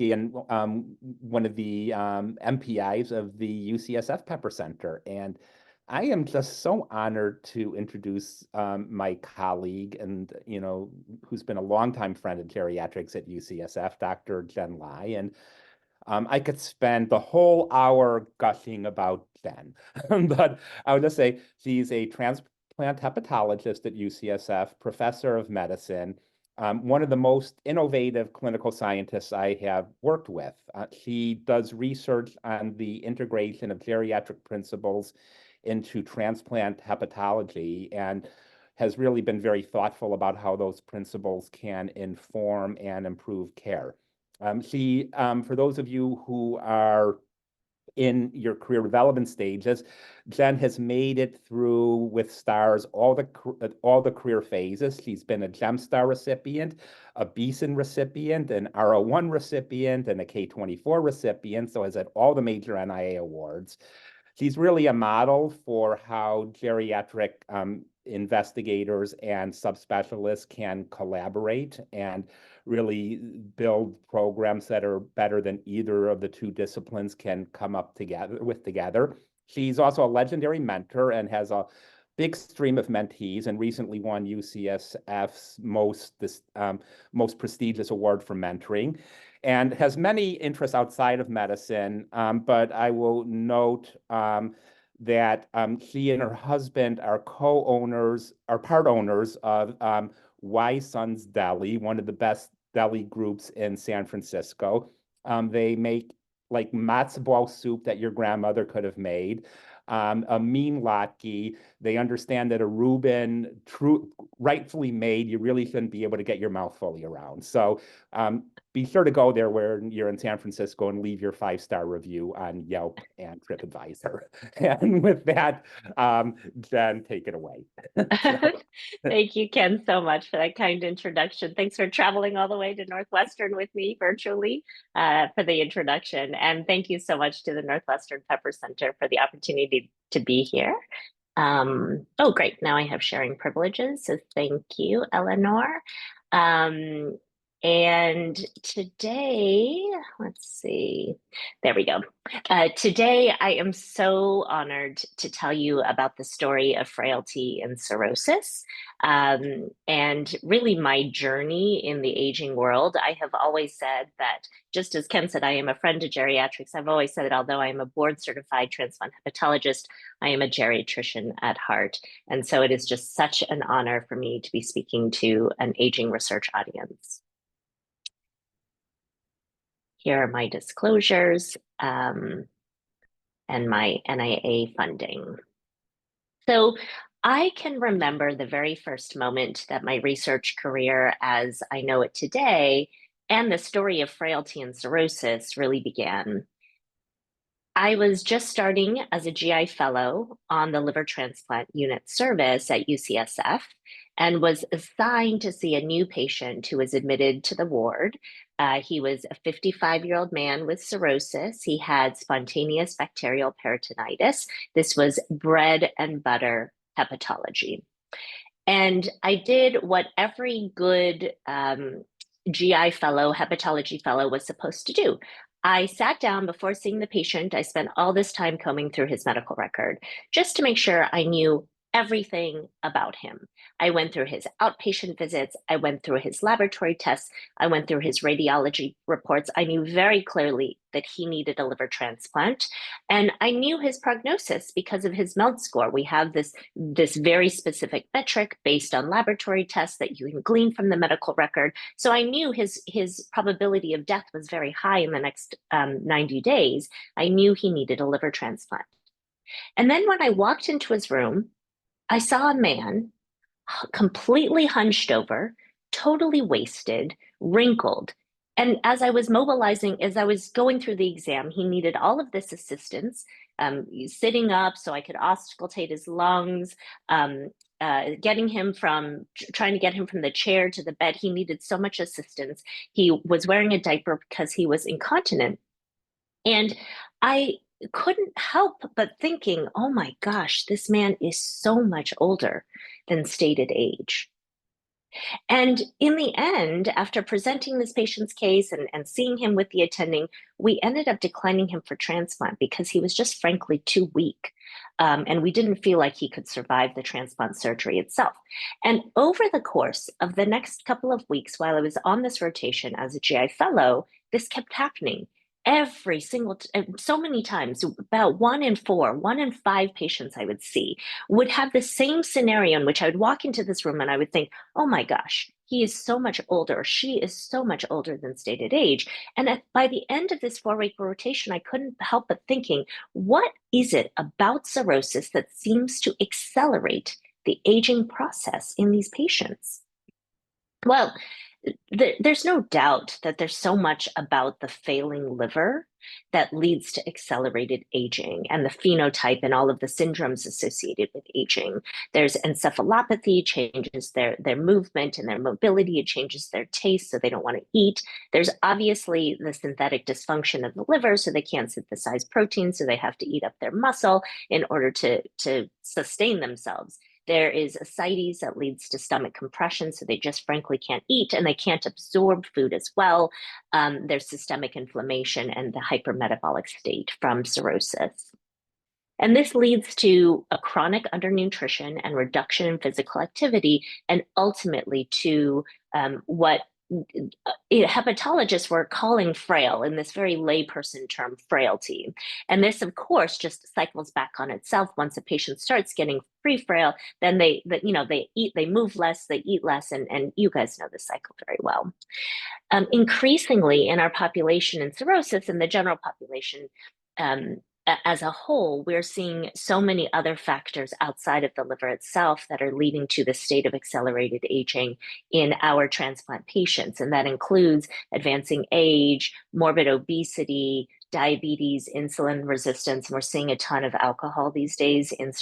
and one of the MPIs of the UCSF Pepper Center. And I am just so honored to introduce my colleague and, who's been a longtime friend of geriatrics at UCSF, Dr. Jen Lai. And I could spend the whole hour gushing about Jen, but I would just say she's a transplant hepatologist at UCSF, professor of medicine, one of the most innovative clinical scientists I have worked with. She does research on the integration of geriatric principles into transplant hepatology and has really been very thoughtful about how those principles can inform and improve care. For those of you who are in your career development stages, Jen has made it through with stars all the career phases. She's been a GEM-STAR recipient, a Beeson recipient, an R01 recipient, and a K24 recipient, so has had all the major NIA awards. She's really a model for how geriatric investigators and subspecialists can collaborate and really build programs that are better than either of the two disciplines can come up together. She's also a legendary mentor and has a big stream of mentees and recently won UCSF's most prestigious award for mentoring and has many interests outside of medicine. But I will note that she and her husband are part owners of Wise Sons Deli, one of the best deli groups in San Francisco. They make like matzo ball soup that your grandmother could have made. A mean latke. They understand that a Reuben, rightfully made, you really shouldn't be able to get your mouth fully around. So be sure to go there when you're in San Francisco and leave your 5-star review on Yelp and TripAdvisor. And with that, Jen, take it away. Thank you, Ken, so much for that kind introduction. Thanks for traveling all the way to Northwestern with me virtually for the introduction. And thank you so much to the Northwestern Pepper Center for the opportunity to be here. Oh, great. Now I have sharing privileges. So thank you, Eleanor. And today, let's see, there we go. Today, I am so honored to tell you about the story of frailty and cirrhosis, and really my journey in the aging world. I have always said that, just as Ken said, I am a friend to geriatrics. I've always said that although I am a board-certified transplant hepatologist, I am a geriatrician at heart. And so it is just such an honor for me to be speaking to an aging research audience. Here are my disclosures and my NIA funding. So I can remember the very first moment that my research career as I know it today and the story of frailty and cirrhosis really began. I was just starting as a GI fellow on the liver transplant unit service at UCSF and was assigned to see a new patient who was admitted to the ward. He was a 55-year-old man with cirrhosis. He had spontaneous bacterial peritonitis. This was bread and butter hepatology. And I did what every good GI fellow, hepatology fellow was supposed to do. I sat down before seeing the patient. I spent all this time combing through his medical record just to make sure I knew everything about him. I went through his outpatient visits. I went through his laboratory tests. I went through his radiology reports. I knew very clearly that he needed a liver transplant. And I knew his prognosis because of his MELD score. We have this very specific metric based on laboratory tests that you can glean from the medical record. So I knew his probability of death was very high in the next 90 days. I knew he needed a liver transplant. And then when I walked into his room, I saw a man completely hunched over, totally wasted, wrinkled. And as I was mobilizing, as I was going through the exam, he needed all of this assistance, sitting up so I could auscultate his lungs, trying to get him from the chair to the bed. He needed so much assistance. He was wearing a diaper because he was incontinent. And I couldn't help but thinking, oh my gosh, this man is so much older than stated age. And in the end, after presenting this patient's case and seeing him with the attending, we ended up declining him for transplant because he was just frankly too weak. And we didn't feel like he could survive the transplant surgery itself. And over the course of the next couple of weeks, while I was on this rotation as a GI fellow, this kept happening every single so many times. About 1 in 4, 1 in 5 patients I would see would have the same scenario in which I would walk into this room and I would think, oh my gosh, he is so much older, or she is so much older than stated age. And by the end of this 4-week rotation, I couldn't help but thinking, what is it about cirrhosis that seems to accelerate the aging process in these patients? Well, there's no doubt that there's so much about the failing liver that leads to accelerated aging and the phenotype and all of the syndromes associated with aging. There's encephalopathy, changes their movement and their mobility, it changes their taste, so they don't want to eat. There's obviously the synthetic dysfunction of the liver, so they can't synthesize protein, so they have to eat up their muscle in order to sustain themselves. There is ascites that leads to stomach compression, so they just frankly can't eat and they can't absorb food as well. There's systemic inflammation and the hypermetabolic state from cirrhosis. And this leads to a chronic undernutrition and reduction in physical activity, and ultimately to what hepatologists were calling frail, in this very layperson term, frailty. And this, of course, just cycles back on itself. Once a patient starts getting pre-frail, then they eat, they move less, they eat less, and you guys know this cycle very well. Increasingly in our population in cirrhosis and the general population, as a whole, we're seeing so many other factors outside of the liver itself that are leading to the state of accelerated aging in our transplant patients. And that includes advancing age, morbid obesity, diabetes, insulin resistance. And we're seeing a ton of alcohol these days in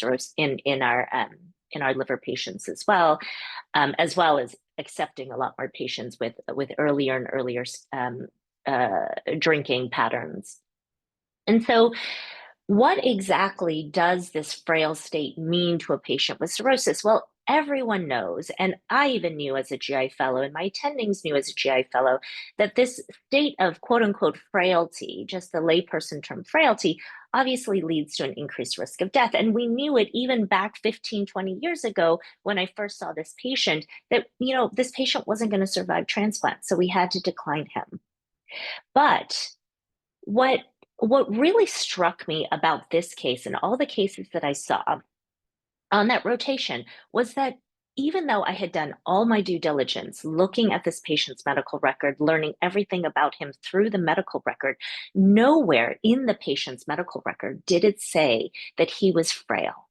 our liver patients as well as accepting a lot more patients with earlier and earlier drinking patterns. And so what exactly does this frail state mean to a patient with cirrhosis? Well, everyone knows, and I even knew as a GI fellow, and my attendings knew as a GI fellow, that this state of quote unquote frailty, just the layperson term frailty, obviously leads to an increased risk of death. And we knew it even back 15, 20 years ago when I first saw this patient, that, this patient wasn't going to survive transplant. So we had to decline him. But what really struck me about this case and all the cases that I saw on that rotation was that even though I had done all my due diligence looking at this patient's medical record, learning everything about him through the medical record, nowhere in the patient's medical record did it say that he was frail.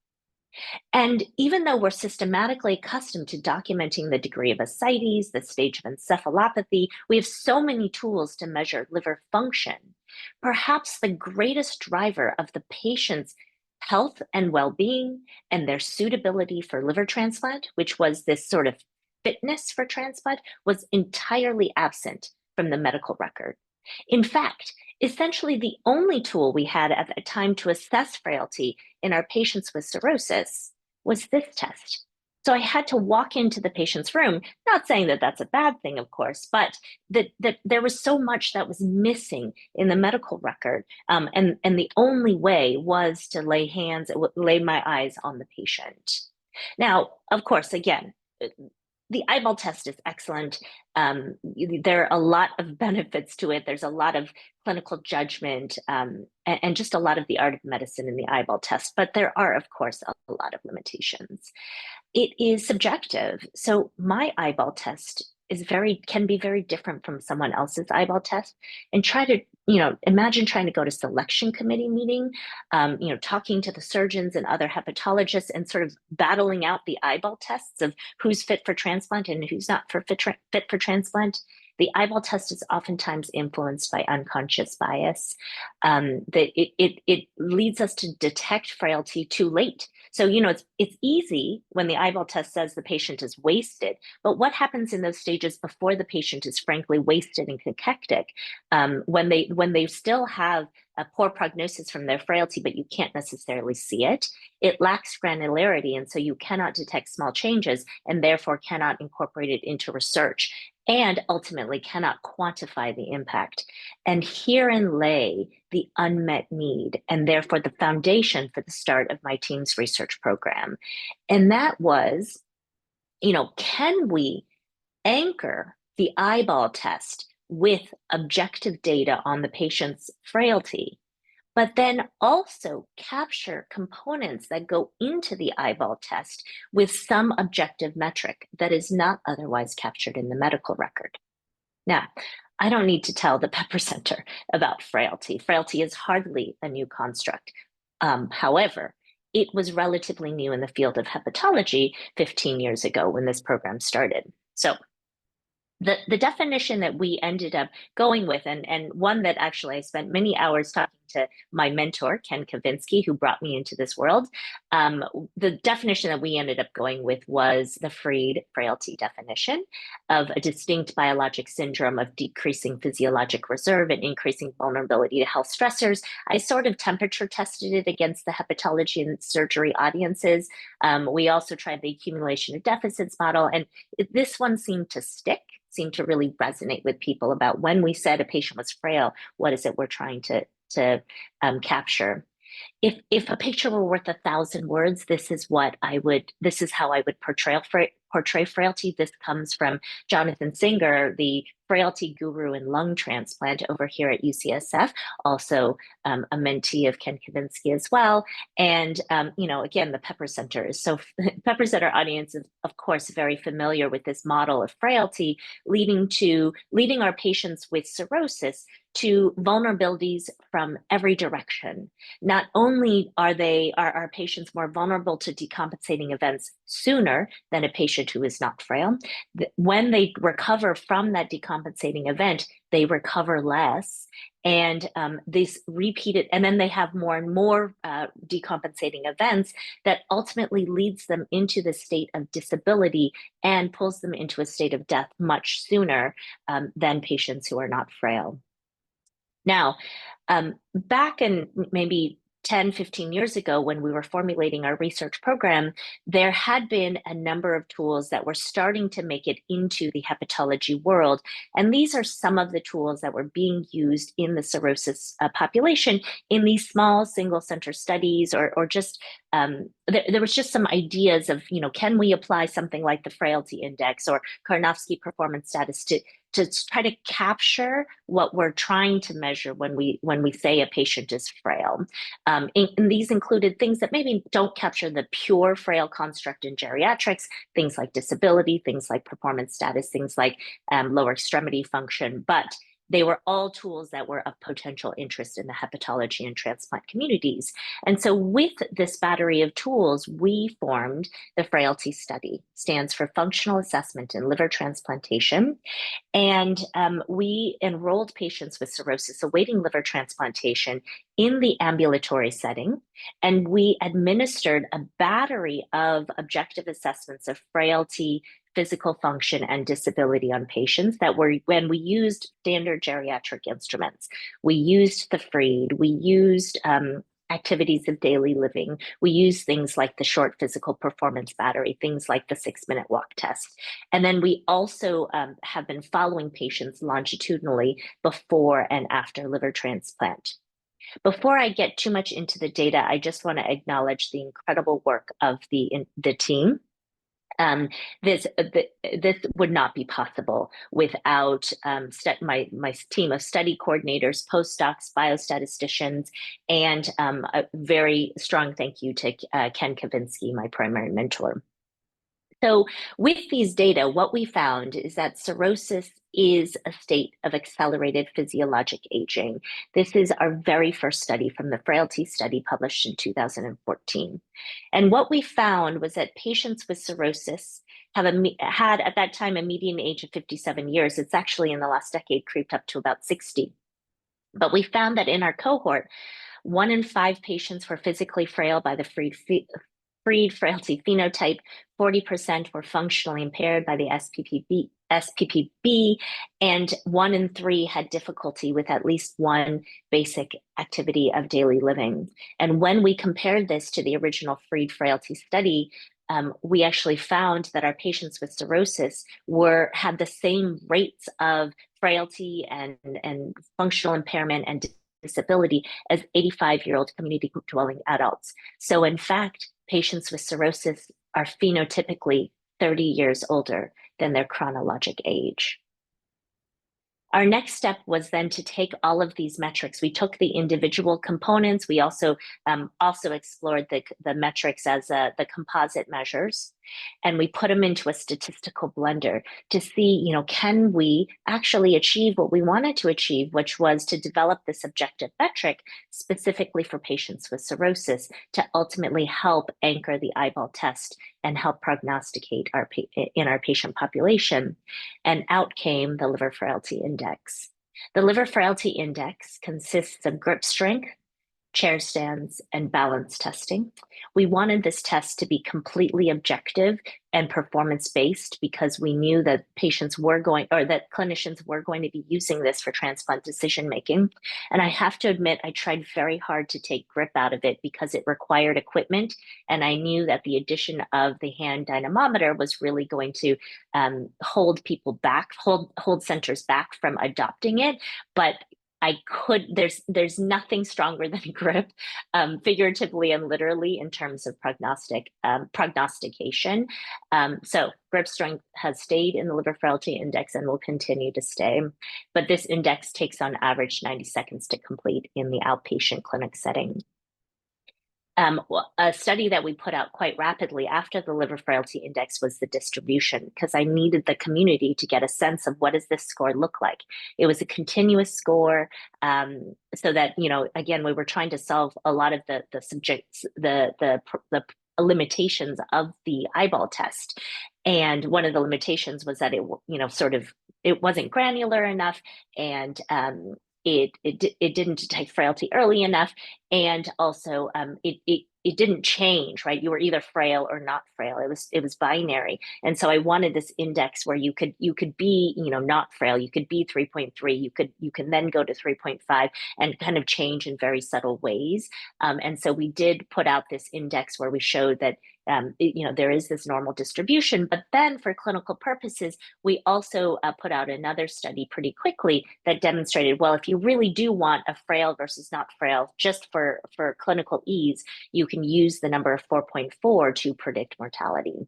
And even though we're systematically accustomed to documenting the degree of ascites, the stage of encephalopathy, we have so many tools to measure liver function. Perhaps the greatest driver of the patient's health and well-being and their suitability for liver transplant, which was this sort of fitness for transplant, was entirely absent from the medical record. In fact, essentially the only tool we had at the time to assess frailty in our patients with cirrhosis was this test. So I had to walk into the patient's room, not saying that that's a bad thing, of course, but that there was so much that was missing in the medical record. And the only way was to lay my eyes on the patient. Now, of course, again, the eyeball test is excellent. There are a lot of benefits to it. There's a lot of clinical judgment and just a lot of the art of medicine in the eyeball test. But there are, of course, a lot of limitations. It is subjective. So my eyeball test can be very different from someone else's eyeball test. And try to, imagine trying to go to selection committee meeting, talking to the surgeons and other hepatologists and sort of battling out the eyeball tests of who's fit for transplant and who's not fit for transplant. The eyeball test is oftentimes influenced by unconscious bias. That it leads us to detect frailty too late. So, it's easy when the eyeball test says the patient is wasted, but what happens in those stages before the patient is frankly wasted and cachectic, when they still have a poor prognosis from their frailty, but you can't necessarily see it? It lacks granularity, and so you cannot detect small changes and therefore cannot incorporate it into research and ultimately cannot quantify the impact. And herein lay the unmet need, and therefore the foundation for the start of my team's research program. And that was, can we anchor the eyeball test with objective data on the patient's frailty, but then also capture components that go into the eyeball test with some objective metric that is not otherwise captured in the medical record? Now, I don't need to tell the Pepper Center about frailty. Frailty is hardly a new construct. However, it was relatively new in the field of hepatology 15 years ago when this program started. So the definition that we ended up going with, and one that actually I spent many hours talking to my mentor, Ken Kavinsky, who brought me into this world, the definition that we ended up going with was the FrAILT definition of a distinct biologic syndrome of decreasing physiologic reserve and increasing vulnerability to health stressors. I sort of temperature tested it against the hepatology and surgery audiences. We also tried the accumulation of deficits model, and this one seemed to really resonate with people about when we said a patient was frail, what is it we're trying to capture? If a picture were worth 1,000 words, this is how I would portray frailty. This comes from Jonathan Singer, the frailty guru in lung transplant over here at UCSF, also a mentee of Ken Kavinsky as well. And, again, the Pepper Center Pepper Center audience is, of course, very familiar with this model of frailty, leading our patients with cirrhosis to vulnerabilities from every direction. Not only are our patients more vulnerable to decompensating events sooner than a patient who is not frail, when they recover from that decompensating event, they recover less. And these repeated, and then they have more and more decompensating events that ultimately leads them into the state of disability and pulls them into a state of death much sooner than patients who are not frail. Now, back in maybe 10, 15 years ago, when we were formulating our research program, there had been a number of tools that were starting to make it into the hepatology world. And these are some of the tools that were being used in the cirrhosis population in these small single center studies, or just there was just some ideas of, can we apply something like the Frailty Index or Karnofsky Performance Status to try to capture what we're trying to measure when we say a patient is frail. And these included things that maybe don't capture the pure frail construct in geriatrics, things like disability, things like performance status, things like lower extremity function, but they were all tools that were of potential interest in the hepatology and transplant communities. And so with this battery of tools, we formed the Frailty Study, stands for Functional Assessment in Liver Transplantation. And we enrolled patients with cirrhosis awaiting liver transplantation in the ambulatory setting. And we administered a battery of objective assessments of frailty, physical function, and disability on patients that were, when we used standard geriatric instruments. We used the FrAILT, we used activities of daily living. We use things like the short physical performance battery, things like the 6-minute walk test. And then we also have been following patients longitudinally before and after liver transplant. Before I get too much into the data, I just want to acknowledge the incredible work of the team. This would not be possible without my team of study coordinators, postdocs, biostatisticians, and a very strong thank you to Ken Kavinsky, my primary mentor. So with these data, what we found is that cirrhosis is a state of accelerated physiologic aging. This is our very first study from the Frailty study published in 2014. And what we found was that patients with cirrhosis had at that time a median age of 57 years. It's actually in the last decade creeped up to about 60. But we found that in our cohort, 1 in 5 patients were physically frail by the freed frailty phenotype, 40% were functionally impaired by the SPPB, and 1 in 3 had difficulty with at least one basic activity of daily living. And when we compared this to the original freed frailty study, we actually found that our patients with cirrhosis had the same rates of frailty and functional impairment and disability as 85-year-old community dwelling adults. So in fact, patients with cirrhosis are phenotypically 30 years older than their chronologic age. Our next step was then to take all of these metrics. We took the individual components. We also explored the metrics as the composite measures, and we put them into a statistical blender to see, can we actually achieve what we wanted to achieve, which was to develop this objective metric specifically for patients with cirrhosis to ultimately help anchor the eyeball test and help prognosticate in our patient population. And out came the Liver Frailty Index. The Liver Frailty Index consists of grip strength, chair stands, and balance testing. We wanted this test to be completely objective and performance-based because we knew that clinicians were going to be using this for transplant decision-making. And I have to admit, I tried very hard to take grip out of it because it required equipment. And I knew that the addition of the hand dynamometer was really going to hold centers back from adopting it. But there's nothing stronger than grip, figuratively and literally in terms of prognostication. So grip strength has stayed in the Liver Frailty Index and will continue to stay. But this index takes on average 90 seconds to complete in the outpatient clinic setting. A study that we put out quite rapidly after the Liver Frailty Index was the distribution, because I needed the community to get a sense of what does this score look like. It was a continuous score, so that, again, we were trying to solve a lot of the limitations of the eyeball test. And one of the limitations was that it wasn't granular enough, and it didn't detect frailty early enough, and also it didn't change, right? You were either frail or not frail. It was binary, and so I wanted this index where you could be not frail. You could be 3.3. You can then go to 3.5 and kind of change in very subtle ways. And so we did put out this index where we showed that there is this normal distribution, but then for clinical purposes, we also put out another study pretty quickly that demonstrated, well, if you really do want a frail versus not frail, just for clinical ease, you can use the number of 4.4 to predict mortality.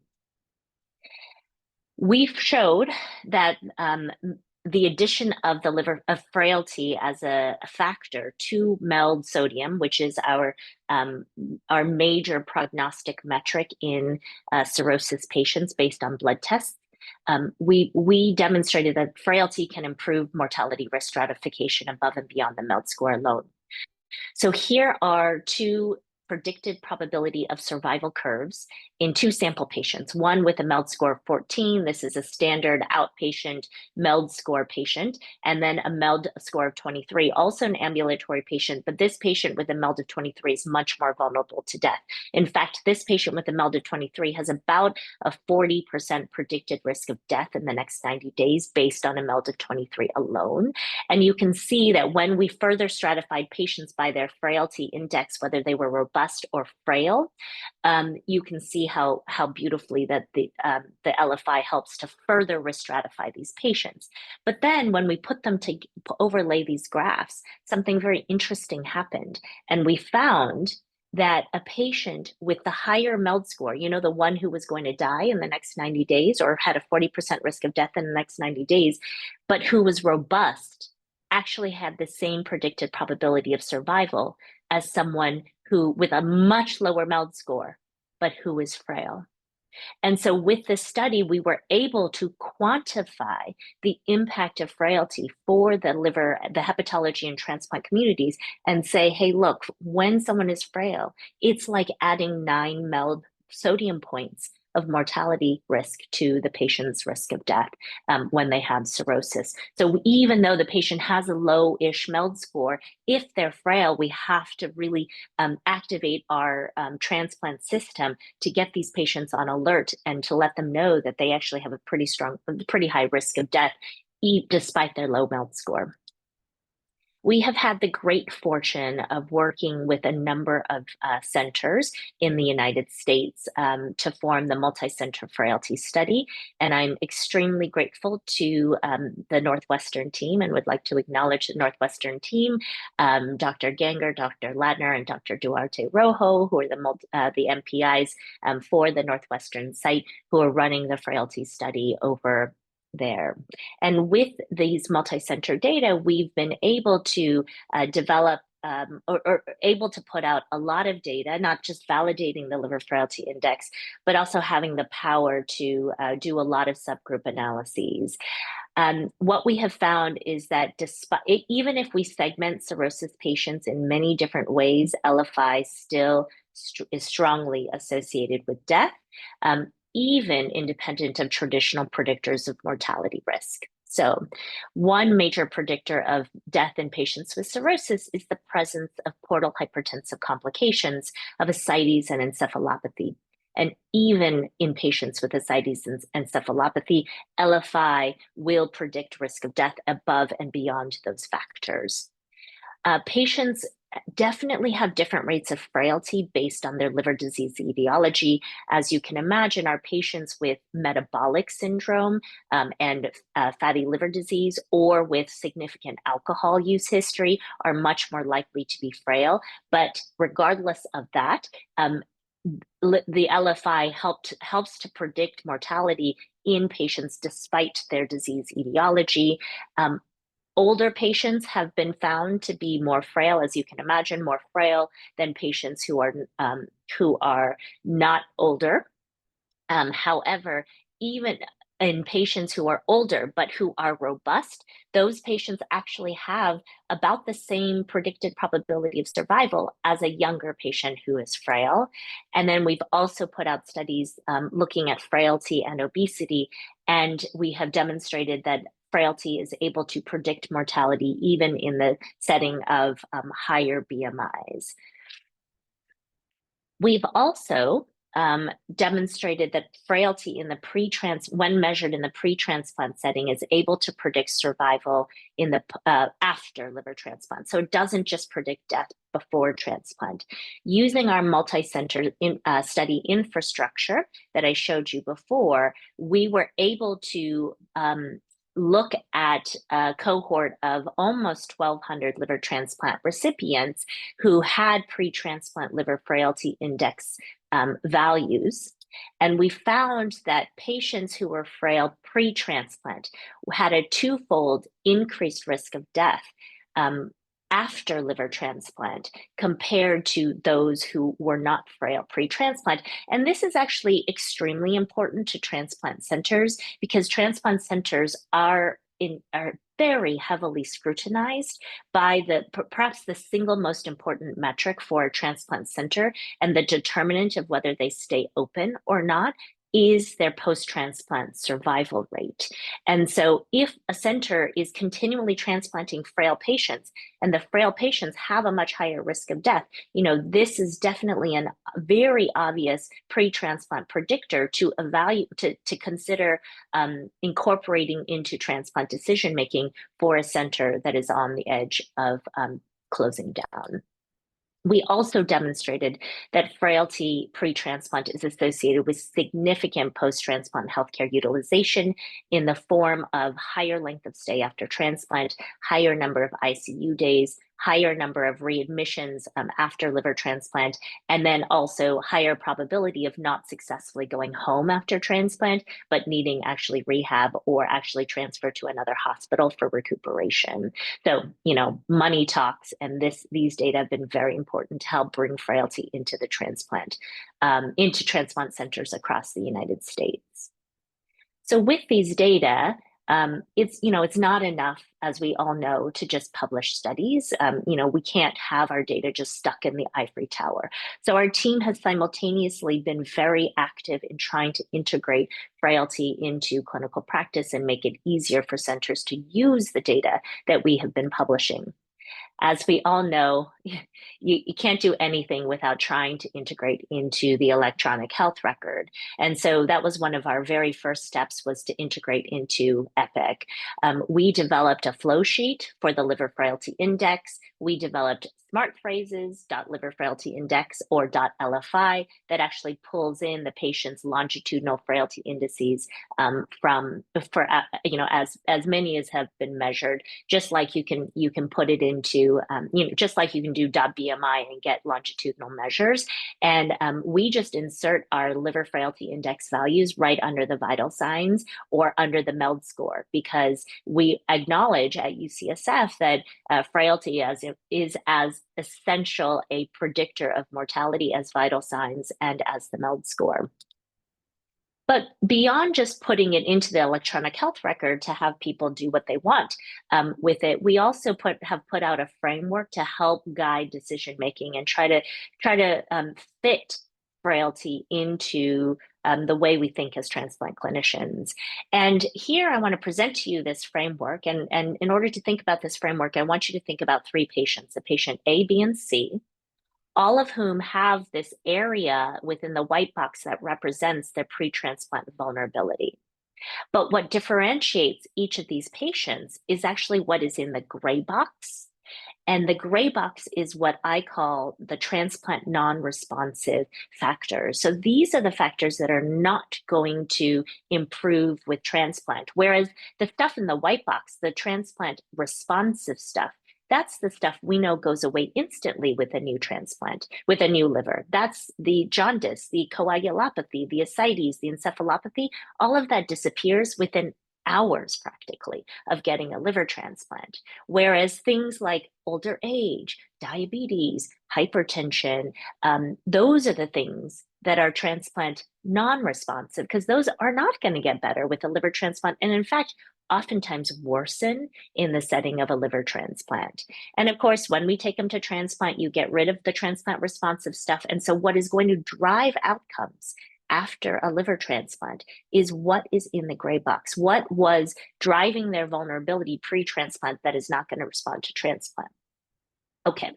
We showed that the addition of frailty as a factor to MELD sodium, which is our major prognostic metric in cirrhosis patients based on blood tests, we demonstrated that frailty can improve mortality risk stratification above and beyond the MELD score alone. So here are two predicted probability of survival curves in 2 sample patients, one with a MELD score of 14. This is a standard outpatient MELD score patient, and then a MELD score of 23, also an ambulatory patient, but this patient with a MELD of 23 is much more vulnerable to death. In fact, this patient with a MELD of 23 has about a 40% predicted risk of death in the next 90 days based on a MELD of 23 alone. And you can see that when we further stratified patients by their frailty index, whether they were robust or frail, you can see how beautifully that the LFI helps to further risk stratify these patients. But then when we put them to overlay these graphs, something very interesting happened. And we found that a patient with the higher MELD score, the one who was going to die in the next 90 days or had a 40% risk of death in the next 90 days, but who was robust, actually had the same predicted probability of survival as someone who with a much lower MELD score, but who is frail. And so with this study, we were able to quantify the impact of frailty for the hepatology and transplant communities and say, hey, look, when someone is frail, it's like adding 9 MELD sodium points of mortality risk to the patient's risk of death when they have cirrhosis. So even though the patient has a low-ish MELD score, if they're frail, we have to really activate our transplant system to get these patients on alert and to let them know that they actually have a pretty high risk of death, despite their low MELD score. We have had the great fortune of working with a number of centers in the United States to form the multi-center frailty study. And I'm extremely grateful to the Northwestern team and would like to acknowledge the Northwestern team, Dr. Ganger, Dr. Ladner, and Dr. Duarte Rojo, who are the MPIs for the Northwestern site, who are running the frailty study over there. And with these multi-center data, we've been able to develop or able to put out a lot of data, not just validating the liver frailty index, but also having the power to do a lot of subgroup analyses. What we have found is that even if we segment cirrhosis patients in many different ways, LFI still is strongly associated with death, even independent of traditional predictors of mortality risk. So one major predictor of death in patients with cirrhosis is the presence of portal hypertensive complications of ascites and encephalopathy. And even in patients with ascites and encephalopathy, LFI will predict risk of death above and beyond those factors. Patients definitely have different rates of frailty based on their liver disease etiology. As you can imagine, our patients with metabolic syndrome and fatty liver disease or with significant alcohol use history are much more likely to be frail. But regardless of that, the LFI helps to predict mortality in patients despite their disease etiology. Older patients have been found to be more frail, as you can imagine, more frail than patients who are not older. However, even in patients who are older but who are robust, those patients actually have about the same predicted probability of survival as a younger patient who is frail. And then we've also put out studies looking at frailty and obesity, and we have demonstrated that frailty is able to predict mortality even in the setting of higher BMIs. We've also demonstrated that frailty in the when measured in the pre-transplant setting is able to predict survival in the after liver transplant. So it doesn't just predict death before transplant. Using our multi-center study infrastructure that I showed you before, we were able to look at a cohort of almost 1,200 liver transplant recipients who had pre-transplant liver frailty index values. And we found that patients who were frail pre-transplant had a twofold increased risk of death after liver transplant compared to those who were not frail pre-transplant. And this is actually extremely important to transplant centers because transplant centers are very heavily scrutinized by perhaps the single most important metric for a transplant center, and the determinant of whether they stay open or not is their post-transplant survival rate. And so if a center is continually transplanting frail patients and the frail patients have a much higher risk of death, this is definitely a very obvious pre-transplant predictor to consider incorporating into transplant decision-making for a center that is on the edge of closing down. We also demonstrated that frailty pre-transplant is associated with significant post-transplant healthcare utilization in the form of higher length of stay after transplant, higher number of ICU days, higher number of readmissions after liver transplant, and then also higher probability of not successfully going home after transplant, but needing actually rehab or actually transfer to another hospital for recuperation. So, money talks, and these data have been very important to help bring frailty into the transplant centers across the United States. So with these data, it's not enough, as we all know, to just publish studies. We can't have our data just stuck in the ivory tower. So our team has simultaneously been very active in trying to integrate Frailty into clinical practice and make it easier for centers to use the data that we have been publishing. As we all know, you can't do anything without trying to integrate into the electronic health record. And so that was one of our very first steps, was to integrate into Epic. We developed a flow sheet for the Liver Frailty Index. We developed smart phrases.liver frailty index or .lfi that actually pulls in the patient's longitudinal frailty indices as many as have been measured, just like you can put it into just like you can do .bmi and get longitudinal measures. And we just insert our liver frailty index values right under the vital signs or under the MELD score, because we acknowledge at UCSF that frailty is as essential a predictor of mortality as vital signs and as the MELD score. But beyond just putting it into the electronic health record to have people do what they want with it, we also have put out a framework to help guide decision making and try to fit frailty into the way we think as transplant clinicians. And here I want to present to you this framework. And in order to think about this framework, I want you to think about three patients: the patient A, B, and C, all of whom have this area within the white box that represents their pre-transplant vulnerability. But what differentiates each of these patients is actually what is in the gray box. And the gray box is what I call the transplant non-responsive factors. So these are the factors that are not going to improve with transplant. Whereas the stuff in the white box, the transplant responsive stuff, that's the stuff we know goes away instantly with a new transplant, with a new liver. That's the jaundice, the coagulopathy, the ascites, the encephalopathy. All of that disappears within hours practically of getting a liver transplant. Whereas things like older age, diabetes, hypertension, those are the things that are transplant non-responsive, because those are not going to get better with a liver transplant. And in fact, oftentimes worsen in the setting of a liver transplant. And of course, when we take them to transplant, you get rid of the transplant responsive stuff. And so what is going to drive outcomes after a liver transplant is what is in the gray box, what was driving their vulnerability pre-transplant that is not going to respond to transplant. Okay,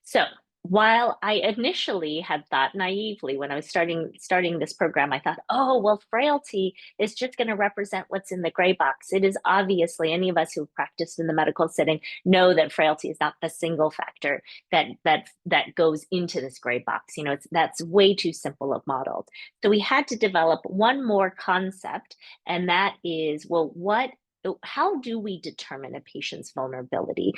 so while I initially had thought naively when I was starting this program, I thought, oh, well, frailty is just going to represent what's in the gray box. It is obviously, any of us who've practiced in the medical setting know that frailty is not the single factor that goes into this gray box. That's way too simple of modeled. So we had to develop one more concept, and that is, well, how do we determine a patient's vulnerability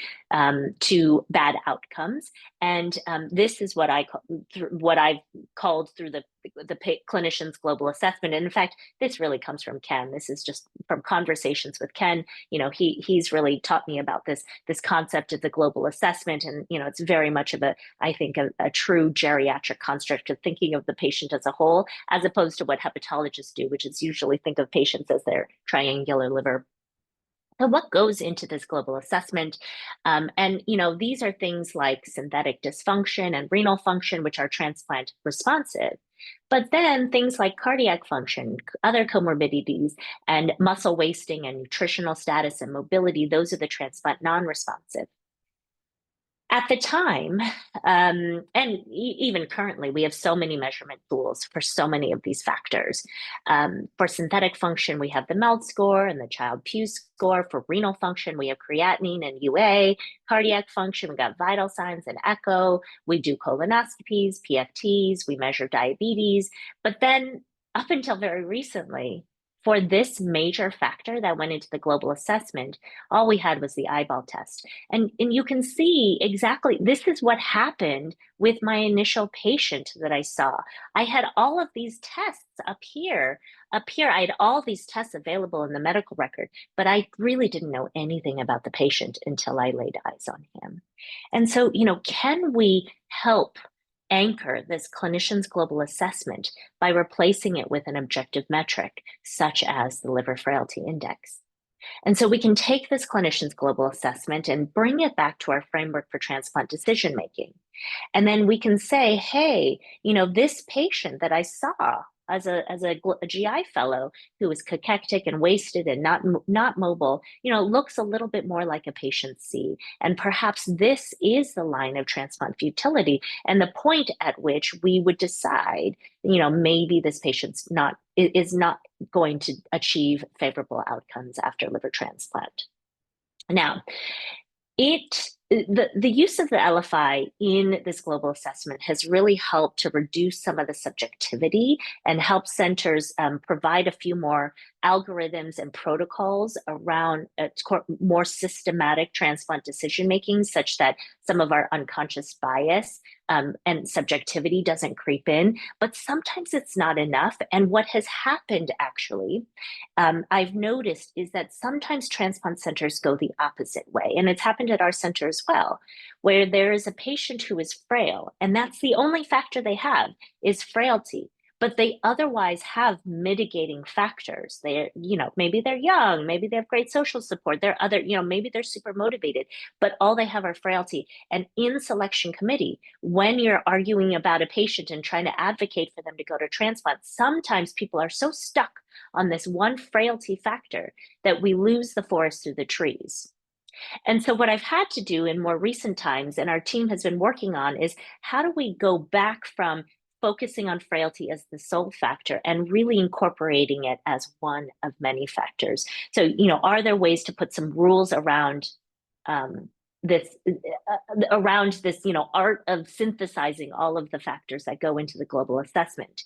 to bad outcomes? And this is what I've called through the clinician's global assessment. And in fact, this really comes from Ken. This is just from conversations with Ken. He's really taught me about this concept of the global assessment. And it's very much of I think a true geriatric construct of thinking of the patient as a whole, as opposed to what hepatologists do, which is usually think of patients as their triangular liver. So what goes into this global assessment? These are things like synthetic dysfunction and renal function, which are transplant responsive. But then things like cardiac function, other comorbidities, and muscle wasting and nutritional status and mobility, those are the transplant non-responsive. At the time, and even currently, we have so many measurement tools for so many of these factors. For synthetic function, we have the MELD score and the Child-Pugh score. For renal function, we have creatinine and UA. Cardiac function, we got vital signs and echo. We do colonoscopies, PFTs, we measure diabetes. But then up until very recently, for this major factor that went into the global assessment, all we had was the eyeball test. And you can see exactly, this is what happened with my initial patient that I saw. I had all of these tests up here. I had all these tests available in the medical record, but I really didn't know anything about the patient until I laid eyes on him. And so, can we help anchor this clinician's global assessment by replacing it with an objective metric, such as the Liver Frailty Index? And so we can take this clinician's global assessment and bring it back to our framework for transplant decision making. And then we can say, hey, this patient that I saw as a GI fellow who was cachectic and wasted and not mobile, looks a little bit more like a patient C. And perhaps this is the line of transplant futility and the point at which we would decide, maybe this patient's is not going to achieve favorable outcomes after liver transplant. Now, the use of the LFI in this global assessment has really helped to reduce some of the subjectivity and help centers provide a few more algorithms and protocols around more systematic transplant decision making, such that some of our unconscious bias and subjectivity doesn't creep in. But sometimes it's not enough. And what has happened, actually, I've noticed, is that sometimes transplant centers go the opposite way. And it's happened at our center as well, where there is a patient who is frail, and that's the only factor they have is frailty. But they otherwise have mitigating factors. Maybe they're young, maybe they have great social support. Maybe they're super motivated, but all they have are frailty. And in selection committee, when you're arguing about a patient and trying to advocate for them to go to transplant, sometimes people are so stuck on this one frailty factor that we lose the forest through the trees. And so what I've had to do in more recent times, and our team has been working on, is how do we go back from focusing on frailty as the sole factor and really incorporating it as one of many factors. So, are there ways to put some rules around this art of synthesizing all of the factors that go into the global assessment?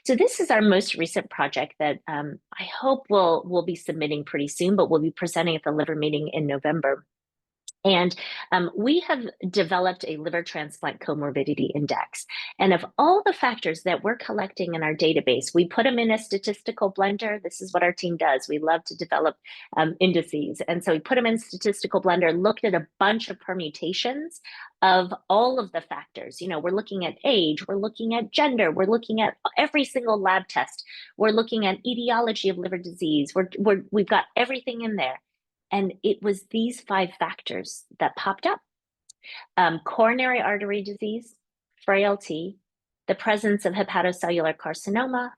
So this is our most recent project that I hope we'll be submitting pretty soon, but we'll be presenting at the liver meeting in November. And we have developed a liver transplant comorbidity index. And of all the factors that we're collecting in our database, we put them in a statistical blender. This is what our team does. We love to develop indices. And so we put them in statistical blender, looked at a bunch of permutations of all of the factors. We're looking at age, we're looking at gender, we're looking at every single lab test. We're looking at etiology of liver disease. We've got everything in there. And it was these 5 factors that popped up: coronary artery disease, frailty, the presence of hepatocellular carcinoma,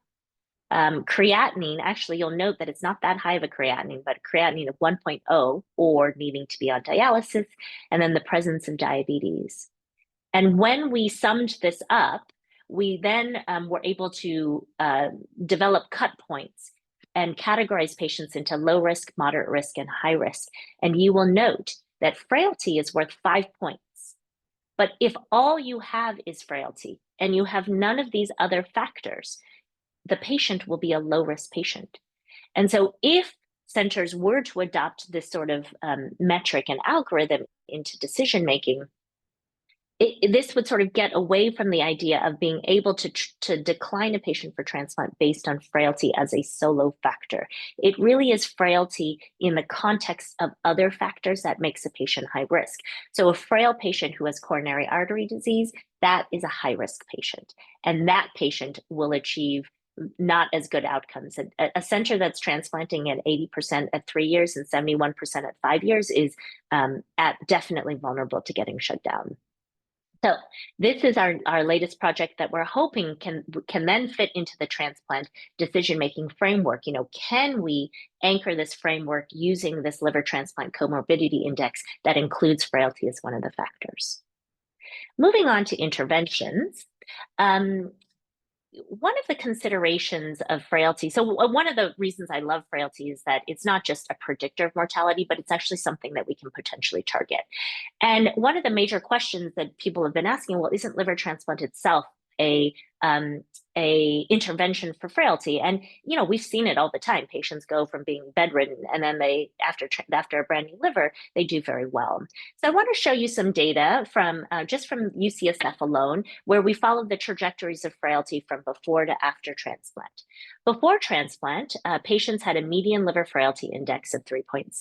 creatinine. Actually, you'll note that it's not that high of a creatinine, but creatinine of 1.0 or needing to be on dialysis, and then the presence of diabetes. And when we summed this up, we then were able to develop cut points and categorize patients into low risk, moderate risk, and high risk. And you will note that frailty is worth 5 points. But if all you have is frailty and you have none of these other factors, the patient will be a low risk patient. And so if centers were to adopt this sort of metric and algorithm into decision making, this would sort of get away from the idea of being able to decline a patient for transplant based on frailty as a solo factor. It really is frailty in the context of other factors that makes a patient high risk. So a frail patient who has coronary artery disease, that is a high risk patient. And that patient will achieve not as good outcomes. A center that's transplanting at 80% at 3 years and 71% at 5 years is definitely vulnerable to getting shut down. So this is our latest project that we're hoping can then fit into the transplant decision-making framework. Can we anchor this framework using this liver transplant comorbidity index that includes frailty as one of the factors? Moving on to interventions. One of the considerations of frailty, so one of the reasons I love frailty is that it's not just a predictor of mortality, but it's actually something that we can potentially target. And one of the major questions that people have been asking, well, isn't liver transplant itself a intervention for frailty? And we've seen it all the time. Patients go from being bedridden, and then they after a brand new liver, they do very well. So I want to show you some data from just from UCSF alone, where we followed the trajectories of frailty from before to after transplant. Before transplant, patients had a median liver frailty index of 3.7.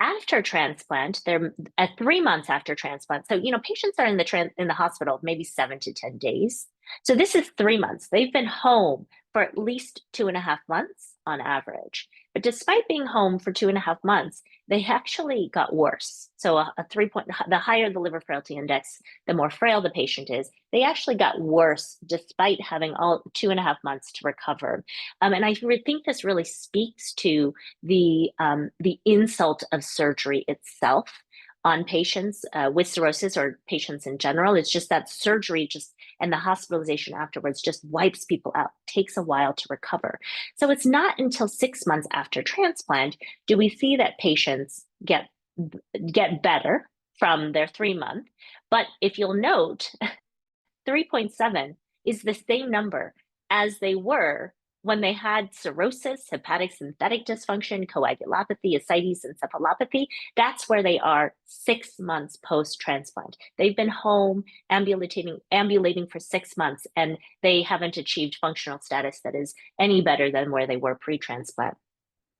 After transplant, they're at 3 months after transplant. So, patients are in the hospital maybe 7 to 10 days. So this is 3 months. They've been home for at least 2.5 months on average. But despite being home for 2.5 months, they actually got worse. So a 3 point, the higher the liver frailty index, the more frail the patient is. They actually got worse despite having all 2.5 months to recover. And I think this really speaks to the insult of surgery itself on patients with cirrhosis or patients in general. It's just that surgery and the hospitalization afterwards just wipes people out, takes a while to recover. So it's not until 6 months after transplant do we see that patients get better from their 3 month. But if you'll note, 3.7 is the same number as they were when they had cirrhosis, hepatic synthetic dysfunction, coagulopathy, ascites, encephalopathy. That's where they are 6 months post-transplant. They've been home ambulating for 6 months, and they haven't achieved functional status that is any better than where they were pre-transplant.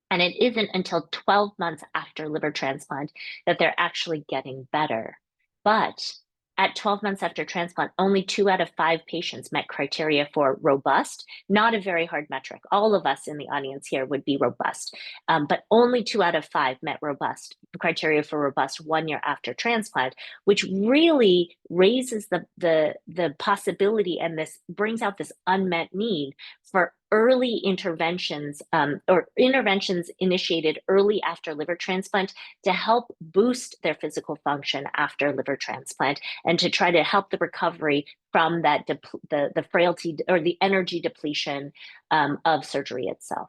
And it isn't until 12 months after liver transplant that they're actually getting better. But at 12 months after transplant, only 2 out of 5 patients met criteria for robust, not a very hard metric. All of us in the audience here would be robust, but only 2 out of 5 met robust criteria for robust 1 year after transplant, which really raises the possibility, and this brings out this unmet need for early interventions or interventions initiated early after liver transplant to help boost their physical function after liver transplant and to try to help the recovery from that the frailty or the energy depletion of surgery itself.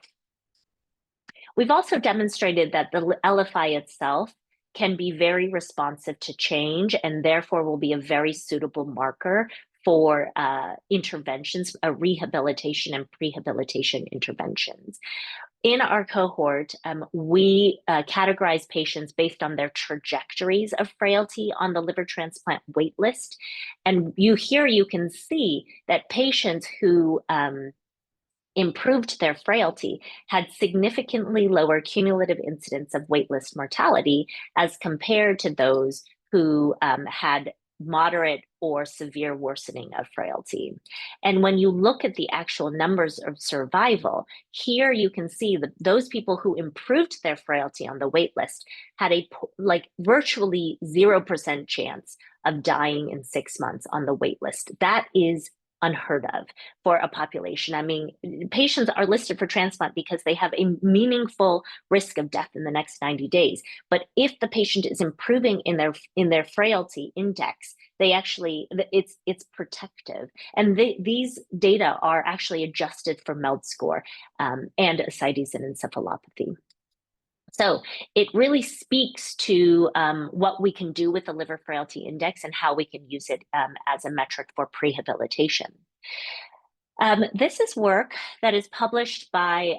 We've also demonstrated that the LFI itself can be very responsive to change and therefore will be a very suitable marker for interventions, rehabilitation and prehabilitation interventions. In our cohort, we categorize patients based on their trajectories of frailty on the liver transplant wait list. And you can see that patients who improved their frailty had significantly lower cumulative incidence of waitlist mortality as compared to those who had moderate or severe worsening of frailty. And when you look at the actual numbers of survival, here you can see that those people who improved their frailty on the wait list had a virtually 0% chance of dying in 6 months on the wait list. That is unheard of for a population. I mean, patients are listed for transplant because they have a meaningful risk of death in the next 90 days. But if the patient is improving in their frailty index, they actually, it's protective. And these data are actually adjusted for MELD score and ascites and encephalopathy. So it really speaks to what we can do with the liver frailty index and how we can use it as a metric for prehabilitation. This is work that is published by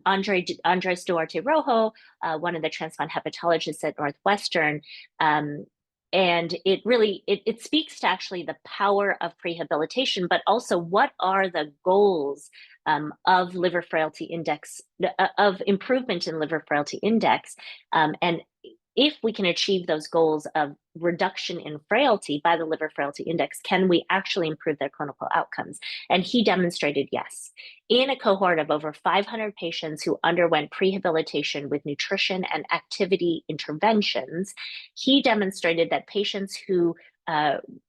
Andres Duarte Rojo, one of the transplant hepatologists at Northwestern. And it really, it speaks to actually the power of prehabilitation, but also what are the goals of liver frailty index, of improvement in liver frailty index. And if we can achieve those goals of reduction in frailty by the liver frailty index, can we actually improve their clinical outcomes? And he demonstrated yes. In a cohort of over 500 patients who underwent prehabilitation with nutrition and activity interventions, he demonstrated that patients who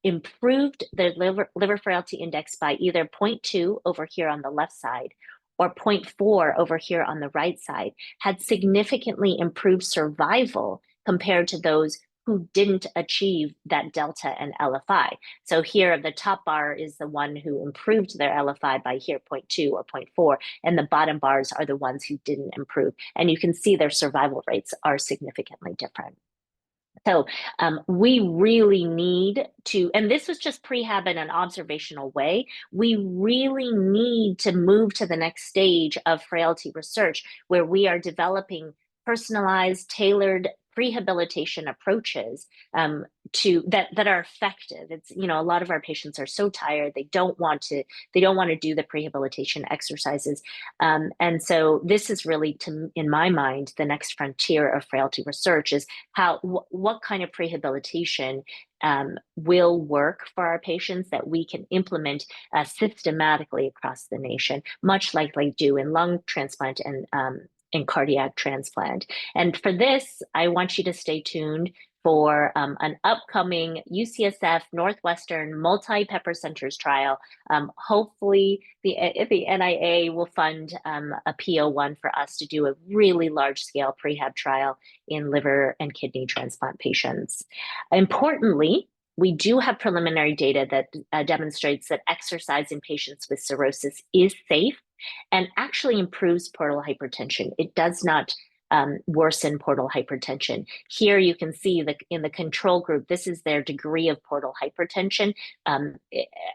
improved their liver frailty index by either 0.2 over here on the left side or 0.4 over here on the right side had significantly improved survival compared to those who didn't achieve that delta and LFI. So here the top bar is the one who improved their LFI by here 0.2 or 0.4, and the bottom bars are the ones who didn't improve. And you can see their survival rates are significantly different. So we really need to, and this was just prehab in an observational way, we really need to move to the next stage of frailty research where we are developing personalized, tailored prehabilitation approaches that are effective. It's, a lot of our patients are so tired, they don't want to do the prehabilitation exercises. And so this is really, in my mind, the next frontier of frailty research is what kind of prehabilitation will work for our patients that we can implement systematically across the nation, much like they do in lung transplant and in cardiac transplant. And for this, I want you to stay tuned for an upcoming UCSF Northwestern multi-pepper centers trial. Hopefully, the NIA will fund a PO1 for us to do a really large-scale prehab trial in liver and kidney transplant patients. Importantly, we do have preliminary data that demonstrates that exercise in patients with cirrhosis is safe and actually improves portal hypertension. It does not worsen portal hypertension. Here you can see in the control group, this is their degree of portal hypertension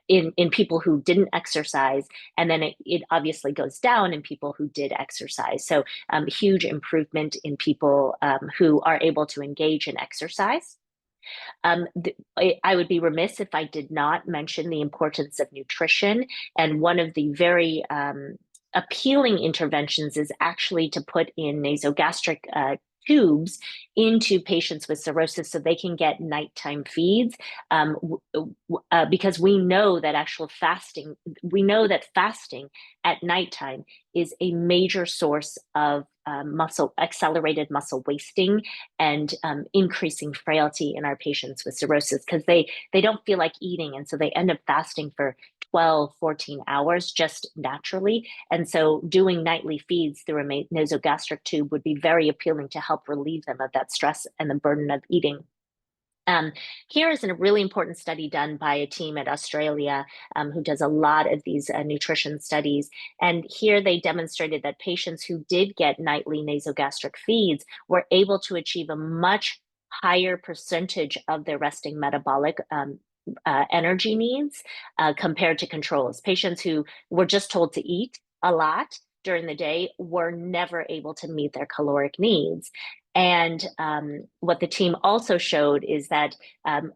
in people who didn't exercise, and then it obviously goes down in people who did exercise. So huge improvement in people who are able to engage in exercise. I would be remiss if I did not mention the importance of nutrition, and one of the very appealing interventions is actually to put in nasogastric tubes into patients with cirrhosis so they can get nighttime feeds, because we know that fasting at nighttime is a major source of accelerated muscle wasting and increasing frailty in our patients with cirrhosis, because they don't feel like eating, and so they end up fasting for 12, 14 hours just naturally. And so doing nightly feeds through a nasogastric tube would be very appealing to help relieve them of that stress and the burden of eating. Here is a really important study done by a team at Australia who does a lot of these nutrition studies. And here they demonstrated that patients who did get nightly nasogastric feeds were able to achieve a much higher percentage of their resting metabolic energy needs compared to controls. Patients who were just told to eat a lot during the day were never able to meet their caloric needs. And what the team also showed is that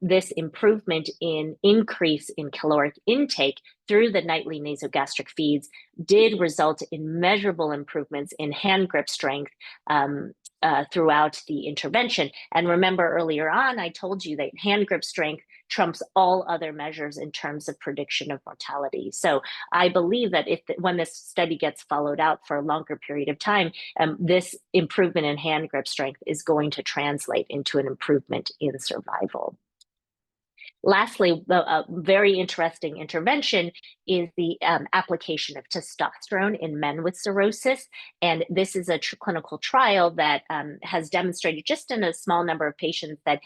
this improvement in increase in caloric intake through the nightly nasogastric feeds did result in measurable improvements in hand grip strength throughout the intervention. And remember earlier on, I told you that hand grip strength trumps all other measures in terms of prediction of mortality. So I believe that when this study gets followed out for a longer period of time, this improvement in hand grip strength is going to translate into an improvement in survival. Lastly, a very interesting intervention is the application of testosterone in men with cirrhosis. And this is a clinical trial that has demonstrated just in a small number of patients that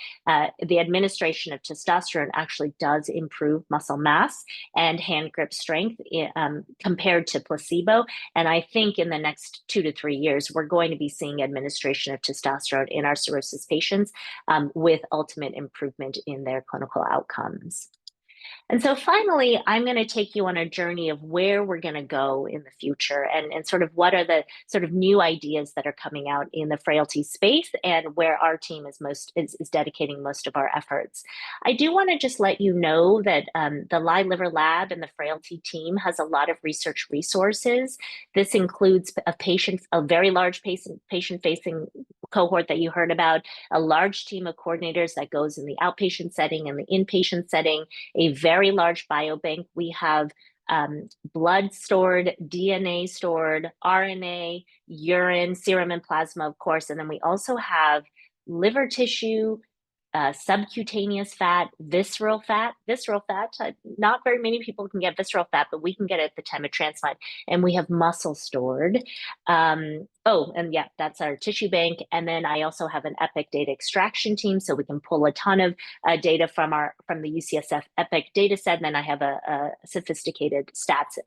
the administration of testosterone actually does improve muscle mass and hand grip strength compared to placebo. And I think in the next 2 to 3 years, we're going to be seeing administration of testosterone in our cirrhosis patients with ultimate improvement in their clinical outcomes. And so finally, I'm going to take you on a journey of where we're going to go in the future and sort of what are the sort of new ideas that are coming out in the frailty space and where our team is dedicating most of our efforts. I do want to just let you know that the Liver Lab and the frailty team has a lot of research resources. This includes a very large patient-facing cohort that you heard about, a large team of coordinators that goes in the outpatient setting and the inpatient setting, a very large biobank. We have blood stored, DNA stored, RNA, urine, serum, and plasma, of course. And then we also have liver tissue, subcutaneous fat, visceral fat. Not very many people can get visceral fat, but we can get it at the time of transplant. And we have muscle stored. And yeah, that's our tissue bank. And then I also have an EPIC data extraction team, so we can pull a ton of data from the UCSF EPIC data set. And then I have a sophisticated stats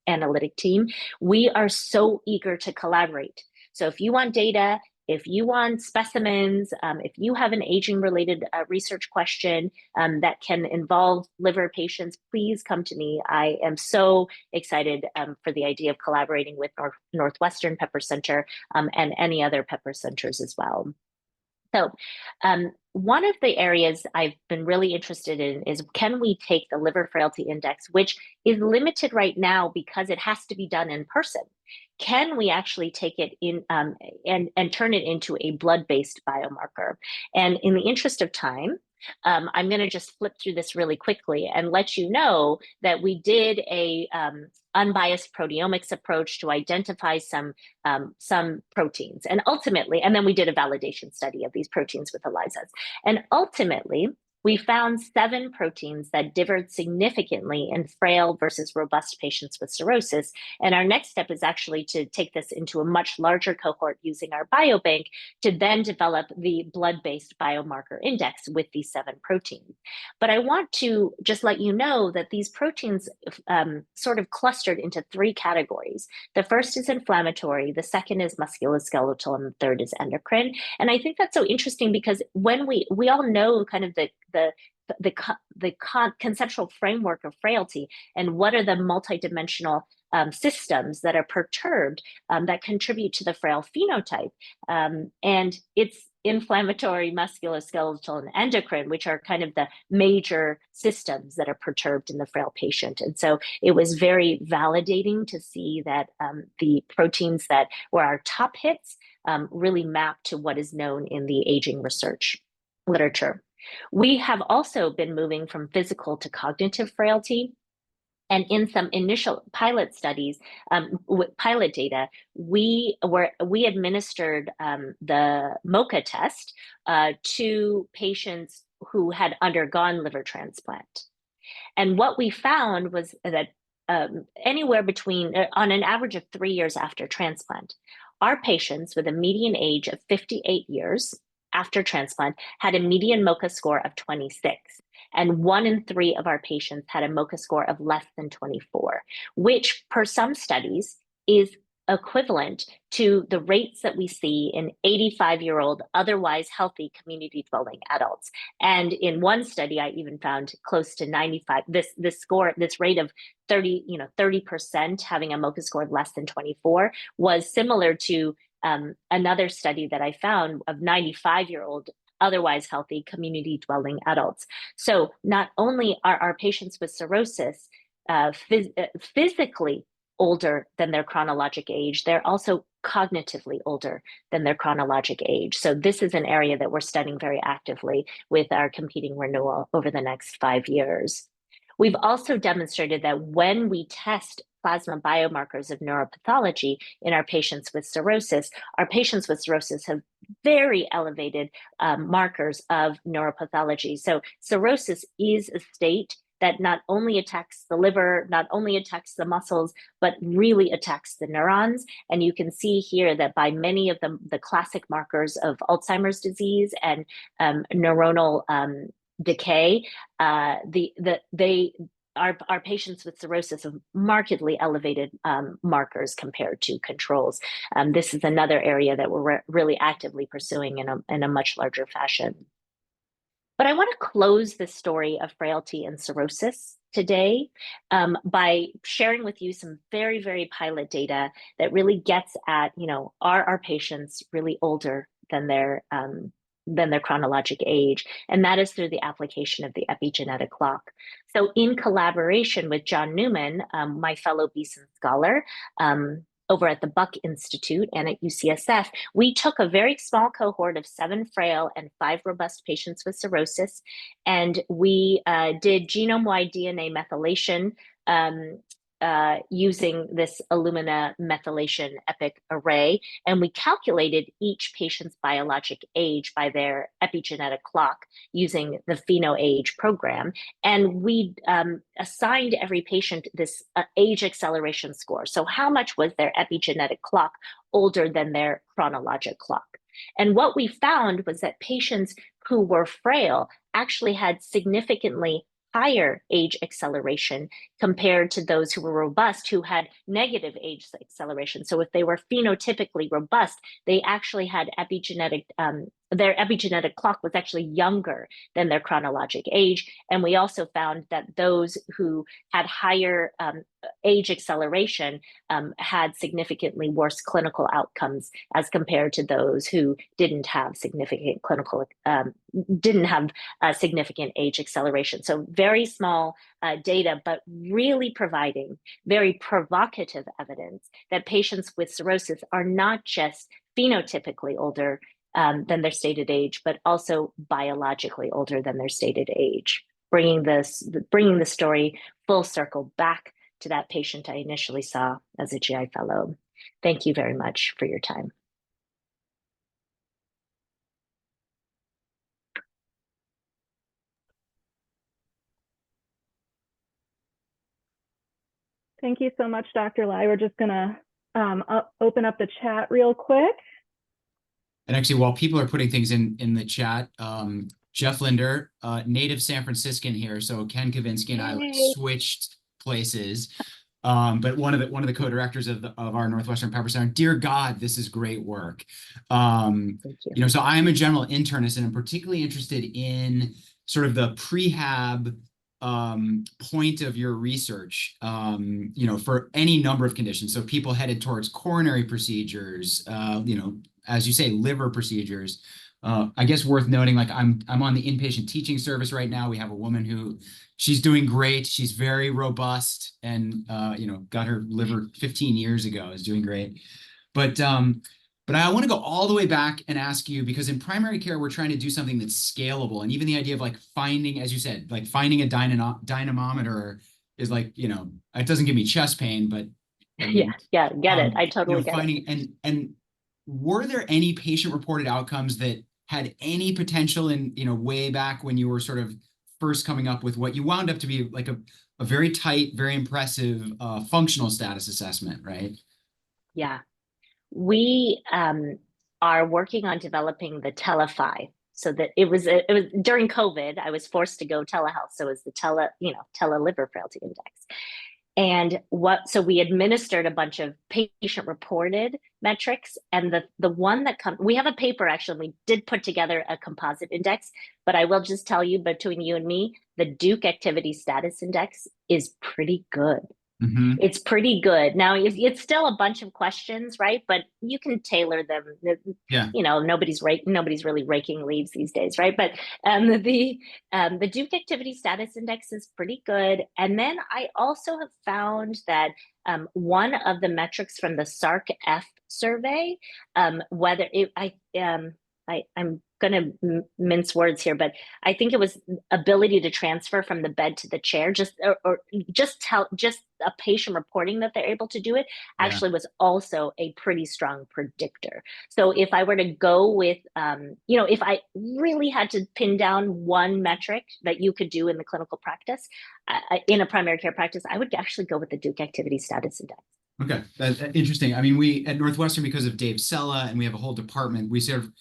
analytic team. We are so eager to collaborate. So if you want data, if you want specimens, if you have an aging-related research question that can involve liver patients, please come to me. I am so excited for the idea of collaborating with Northwestern Pepper Center and any other pepper centers as well. So one of the areas I've been really interested in is, can we take the Liver Frailty Index, which is limited right now because it has to be done in person? Can we actually take it in and turn it into a blood-based biomarker? And in the interest of time, I'm going to just flip through this really quickly and let you know that we did a unbiased proteomics approach to identify some proteins, and ultimately, and then we did a validation study of these proteins with ELISAs, and ultimately, we found 7 proteins that differed significantly in frail versus robust patients with cirrhosis. And our next step is actually to take this into a much larger cohort using our biobank to then develop the blood-based biomarker index with these 7 proteins. But I want to just let you know that these proteins sort of clustered into 3 categories. The first is inflammatory, the second is musculoskeletal, and the third is endocrine. And I think that's so interesting because when we all know kind of the conceptual framework of frailty and what are the multidimensional systems that are perturbed that contribute to the frail phenotype. And it's inflammatory, musculoskeletal, and endocrine, which are kind of the major systems that are perturbed in the frail patient. And so it was very validating to see that the proteins that were our top hits really mapped to what is known in the aging research literature. We have also been moving from physical to cognitive frailty. And in some initial pilot studies, with pilot data, we administered the MOCA test to patients who had undergone liver transplant. And what we found was that anywhere between, on an average of 3 years after transplant, our patients with a median age of 58 years after transplant had a median MOCA score of 26. And 1 in 3 of our patients had a MOCA score of less than 24, which per some studies is equivalent to the rates that we see in 85-year-old otherwise healthy community dwelling adults. And in one study, I even found close to 95, this rate of 30% having a MOCA score of less than 24 was similar to another study that I found of 95-year-old otherwise healthy community dwelling adults. So not only are our patients with cirrhosis physically older than their chronologic age, they're also cognitively older than their chronologic age. So this is an area that we're studying very actively with our competing renewal over the next 5 years. We've also demonstrated that when we test plasma biomarkers of neuropathology in our patients with cirrhosis have very elevated markers of neuropathology. So cirrhosis is a state that not only attacks the liver, not only attacks the muscles, but really attacks the neurons. And you can see here that by many of the classic markers of Alzheimer's disease and neuronal decay, our patients with cirrhosis have markedly elevated markers compared to controls. This is another area that we're really actively pursuing in a much larger fashion. But I want to close this story of frailty and cirrhosis today by sharing with you some very, very pilot data that really gets at, are our patients really older than their chronologic age, and that is through the application of the epigenetic clock. So in collaboration with John Newman, my fellow Beeson scholar, over at the Buck Institute and at UCSF, we took a very small cohort of 7 frail and 5 robust patients with cirrhosis, and we did genome-wide DNA methylation using this Illumina methylation epic array, and we calculated each patient's biologic age by their epigenetic clock using the PhenoAge program, and we assigned every patient this age acceleration score. So how much was their epigenetic clock older than their chronologic clock? And what we found was that patients who were frail actually had significantly higher age acceleration compared to those who were robust, who had negative age acceleration. So if they were phenotypically robust, they actually had their epigenetic clock was actually younger than their chronologic age. And we also found that those who had higher age acceleration had significantly worse clinical outcomes as compared to those who didn't have significant significant age acceleration. So very small data, but really providing very provocative evidence that patients with cirrhosis are not just phenotypically older, than their stated age, but also biologically older than their stated age, bringing the story full circle back to that patient I initially saw as a GI fellow. Thank you very much for your time. Thank you so much, Dr. Lai. We're just gonna open up the chat real quick. And actually, while people are putting things in the chat, Jeff Linder, native San Franciscan here, so Ken Kavinsky and I switched places. But one of the co-directors of our Northwestern Pepper Center, dear God, this is great work. Thank you. You know, so I am a general internist, and I'm particularly interested in sort of the prehab point of your research, you know, for any number of conditions. So people headed towards coronary procedures, you know, as you say, liver procedures. I guess worth noting, like I'm on the inpatient teaching service right now. We have a woman who, she's doing great. She's very robust and, you know, got her liver 15 years ago, is doing great. But I want to go all the way back and ask you, because in primary care, we're trying to do something that's scalable. And even the idea of like finding, as you said, like finding a dynamometer is like, you know, it doesn't give me chest pain, but I mean, get it. I totally get it. And were there any patient-reported outcomes that had any potential in, you know, way back when you were sort of first coming up with what you wound up to be like a very tight, very impressive functional status assessment, right? Yeah. We are working on developing the Telefy, so that it was during COVID, I was forced to go telehealth. So it was the tele liver frailty index. And so we administered a bunch of patient reported metrics, and the one that we have a paper, actually, we did put together a composite index, but I will just tell you, between you and me, the Duke Activity Status Index is pretty good. Mm-hmm. It's pretty good. Now, it's still a bunch of questions, right? But you can tailor them. Yeah. You know, nobody's really raking leaves these days, right? But the Duke Activity Status Index is pretty good. And then I also have found that one of the metrics from the SARC-F survey, whether I'm going to mince words here, but I think it was ability to transfer from the bed to the chair, just a patient reporting that they're able to do it, actually was also a pretty strong predictor. So if I were to go with, you know, if I really had to pin down one metric that you could do in the clinical practice, in a primary care practice, I would actually go with the Duke Activity Status Index. Okay, that's interesting. I mean, we at Northwestern, because of Dave Sella, and we have a whole department, we sort of,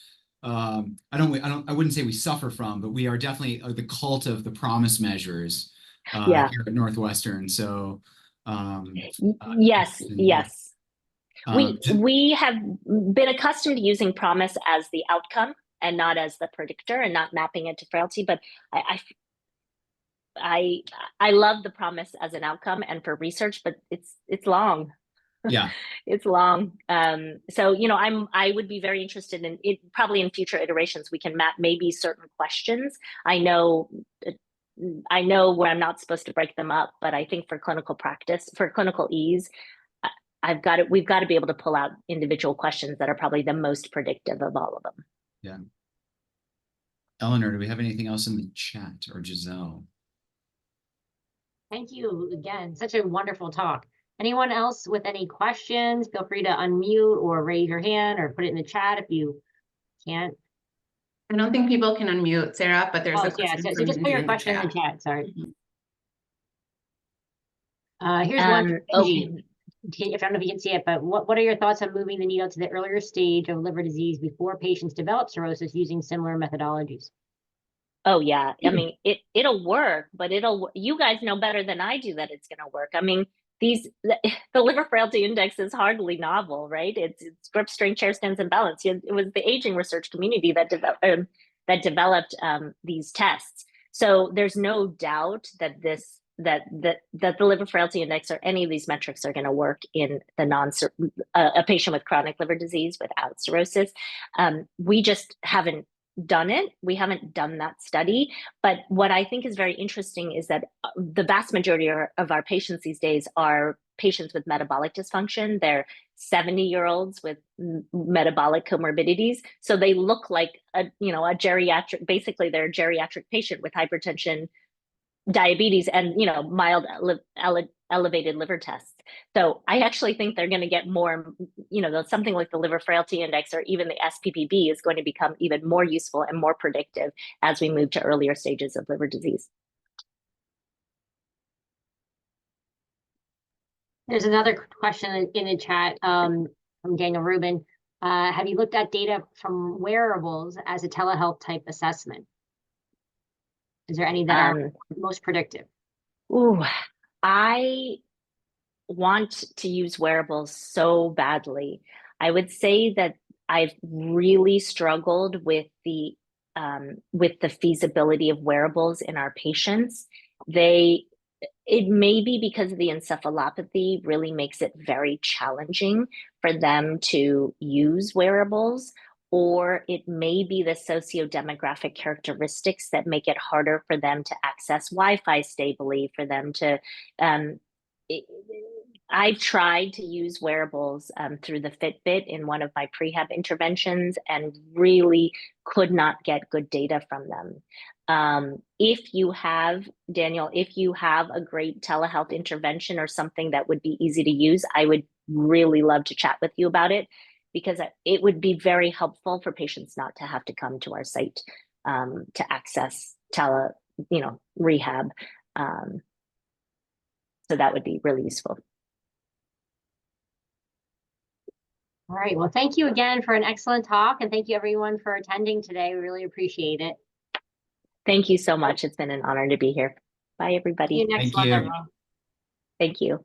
I wouldn't say we suffer from, but we are definitely the cult of the promise measures here at Northwestern. So yes. We have been accustomed to using promise as the outcome and not as the predictor, and not mapping it to frailty. But I love the promise as an outcome and for research, but it's long. Yeah, it's long. So, you know, I would be very interested in it. Probably in future iterations, we can map maybe certain questions. I know where I'm not supposed to break them up, but I think for clinical practice, for clinical ease, we've got to be able to pull out individual questions that are probably the most predictive of all of them. Yeah. Eleanor, do we have anything else in the chat, or Giselle? Thank you again. Such a wonderful talk. Anyone else with any questions? Feel free to unmute or raise your hand or put it in the chat if you can't. I don't think people can unmute, Sarah, but there's a question. So just put your question in the chat. Sorry. Here's one. Okay. I don't know if you can see it, but what are your thoughts on moving the needle to the earlier stage of liver disease before patients develop cirrhosis using similar methodologies? Oh yeah, I mean it'll work, but you guys know better than I do that it's going to work. I mean, the liver frailty index is hardly novel, right? It's grip, strength, chair stands, and balance. It was the aging research community that developed these tests. So there's no doubt that the liver frailty index or any of these metrics are going to work in the a patient with chronic liver disease without cirrhosis. We just haven't done it. We haven't done that study. But what I think is very interesting is that the vast majority of our patients these days are patients with metabolic dysfunction. They're 70-year-olds with metabolic comorbidities. So they look like a geriatric, basically they're a geriatric patient with hypertension, diabetes, and mild elevated liver tests. So I actually think they're going to get more, something like the liver frailty index or even the SPPB is going to become even more useful and more predictive as we move to earlier stages of liver disease. There's another question in the chat from Daniel Rubin. Have you looked at data from wearables as a telehealth type assessment? Is there any that are most predictive? Ooh, I want to use wearables so badly. I would say that I've really struggled with the feasibility of wearables in our patients. It may be because of the encephalopathy really makes it very challenging for them to use wearables, or it may be the socio-demographic characteristics that make it harder for them to access Wi-Fi stably, for them to I've tried to use wearables through the Fitbit in one of my prehab interventions and really could not get good data from them. If you have, Daniel, if you have a great telehealth intervention or something that would be easy to use, I would really love to chat with you about it, because it would be very helpful for patients not to have to come to our site to access rehab. So that would be really useful. All right. Well, thank you again for an excellent talk, and thank you everyone for attending today. We really appreciate it. Thank you so much. It's been an honor to be here. Bye, everybody. See you next month, everyone. Thank you.